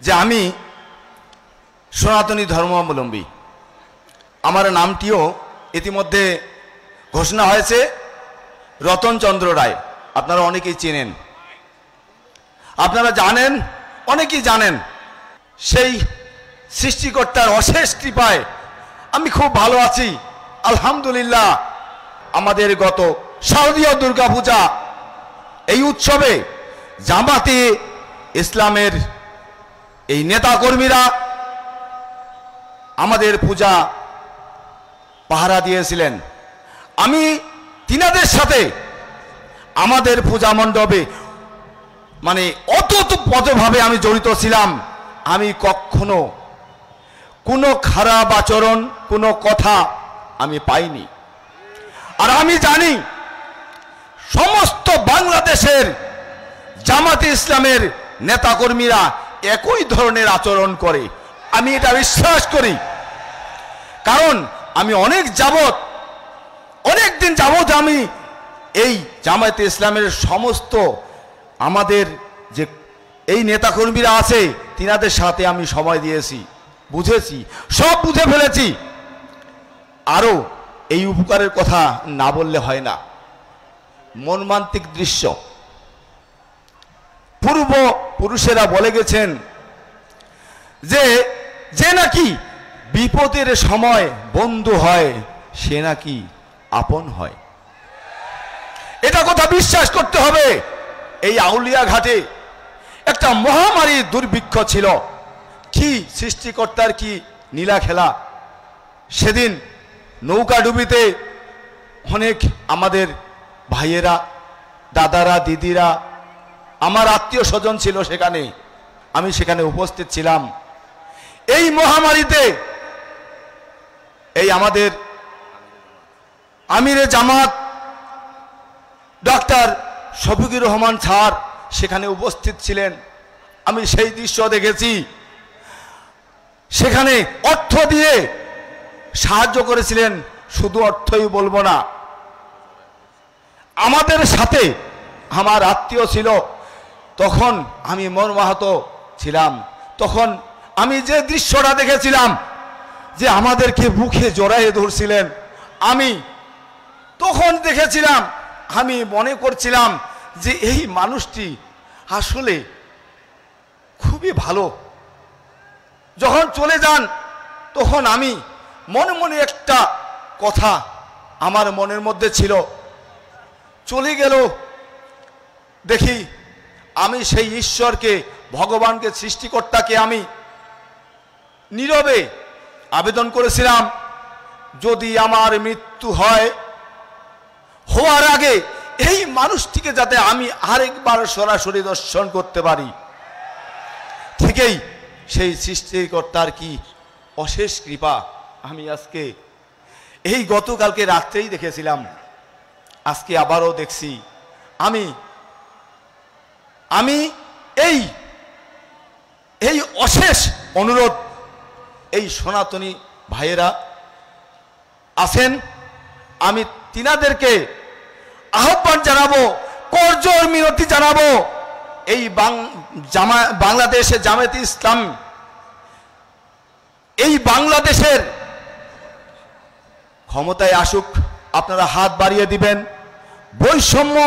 যে আমি সনাতনী ধর্মাবলম্বী। আমার নামটিও ইতিমধ্যে ঘোষণা হয়েছে, রতনচন্দ্র রায়। আপনারা অনেকেই চেনেন, আপনারা জানেন, অনেকেই জানেন। সেই সৃষ্টিকর্তার অশেষ কৃপায় আমি খুব ভালো আছি, আলহামদুলিল্লাহ। আমাদের গত শারদীয় দুর্গাপূজা এই উৎসবে জামাতে ইসলামের এই নেতাকর্মীরা আমাদের পূজা পাহারা দিয়েছিলেন। আমি তিনাদের সাথে আমাদের পূজা মণ্ডপে মানে অতপ্রতভাবে আমি জড়িত ছিলাম। আমি কখনো কোনো খারাপ আচরণ, কোনো কথা আমি পাইনি। আর আমি জানি সমস্ত বাংলাদেশের জামাতে ইসলামের নেতাকর্মীরা একই ধরনের আচরণ করে, আমি এটা বিশ্বাস করি। কারণ আমি অনেক দিন যাবত আমি এই জামাতে ইসলামের সমস্ত আমাদের যে এই নেতাকর্মীরা আছে তিনাদের সাথে আমি সময় দিয়েছি, বুঝেছি, সব বুঝে ফেলেছি। আরও এই উপকারের কথা না বললে হয় না। মর্মান্তিক দৃশ্য, পূর্বপুরুষেরা বলে গেছেন যে নাকি বিপদের সময় বন্ধু হয় সে নাকি আপন হয়। এটা কথা বিশ্বাস করতে হবে। এই আউলিয়া ঘাটে একটা মহামারী দুর্ভিক্ষ ছিল। কি সৃষ্টিকর্তার কি নীলা খেলা! সেদিন নৌকা ডুবিতে অনেক আমাদের ভাইয়েরা, দাদারা, দিদিরা, আমার আত্মীয় স্বজন ছিল সেখানে, আমি সেখানে উপস্থিত ছিলাম। এই মহামারীতে এই আমাদের আমিরে জামাত ডক্টর শফিকুর রহমান স্যার সেখানে উপস্থিত ছিলেন। আমি সেই দৃশ্য দেখেছি। সেখানে অর্থ দিয়ে সাহায্য করেছিলেন। শুধু অর্থই বলবো না, আমাদের সাথে আমার আত্মীয় ছিল। তখন আমি মর্মাহত ছিলাম। তখন আমি যে দৃশ্যটা দেখেছিলাম, যে আমাদেরকে বুকে জড়াইয়ে ধরছিলেন, আমি তখন দেখেছিলাম, আমি মনে করছিলাম যে এই মানুষটি আসলে খুবই ভালো। যখন চলে যান তখন আমি মনে মনে একটা কথা আমার মনের মধ্যে ছিল, চলে গেল দেখি আমি সেই ঈশ্বরকে, ভগবানকে, সৃষ্টিকর্তাকে আমি নীরবে আবেদন করেছিলাম, যদি আমার মৃত্যু হয়, হওয়ার আগে এই মানুষটিকে যাতে আমি আরেকবার সরাসরি দর্শন করতে পারি। থেকেই সেই সৃষ্টিকর্তার কি অশেষ কৃপা, আমি আজকে এই গতকালকে রাত্রেই দেখেছিলাম, আজকে আবারও দেখছি। আমি এই অশেষ অনুরোধ, এই সনাতনী ভাইয়েরা আছেন, আমি তিনাদেরকে আহ্বান জানাবো, করজোড় মিনতি জানাবো, এই বাংলাদেশে জামায়াতে ইসলাম এই বাংলাদেশের ক্ষমতায় আসুক, আপনারা হাত বাড়িয়ে দিবেন। বৈষম্য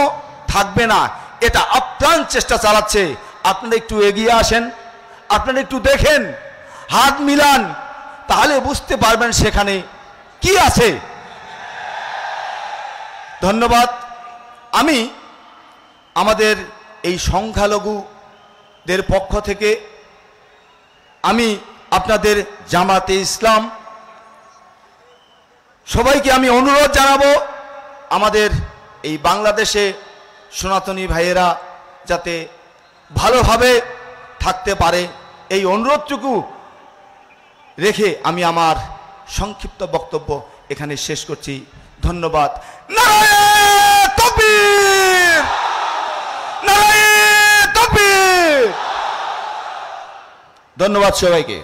থাকবে না, এটা আপ্রাণ চেষ্টা চালাচ্ছে। আপনারা একটু এগিয়ে আসেন, আপনারা একটু দেখেন, হাত মিলান, তাহলে বুঝতে পারবেন সেখানে কি আছে। ধন্যবাদ। আমি আমাদের এই সংখ্যালঘুদের পক্ষ থেকে আমি আপনাদের জামাতে ইসলাম সবাইকে আমি অনুরোধ জানাবো, আমাদের এই বাংলাদেশে সনাতনী ভাইয়েরা যাতে ভালোভাবে থাকতে পারে, এই অনুরোধটুকু রেখে আমি আমার সংক্ষিপ্ত বক্তব্য এখানে শেষ করছি। ধন্যবাদ। নারায়ে তাকবীর, নারায়ে তাকবীর। ধন্যবাদ সবাইকে।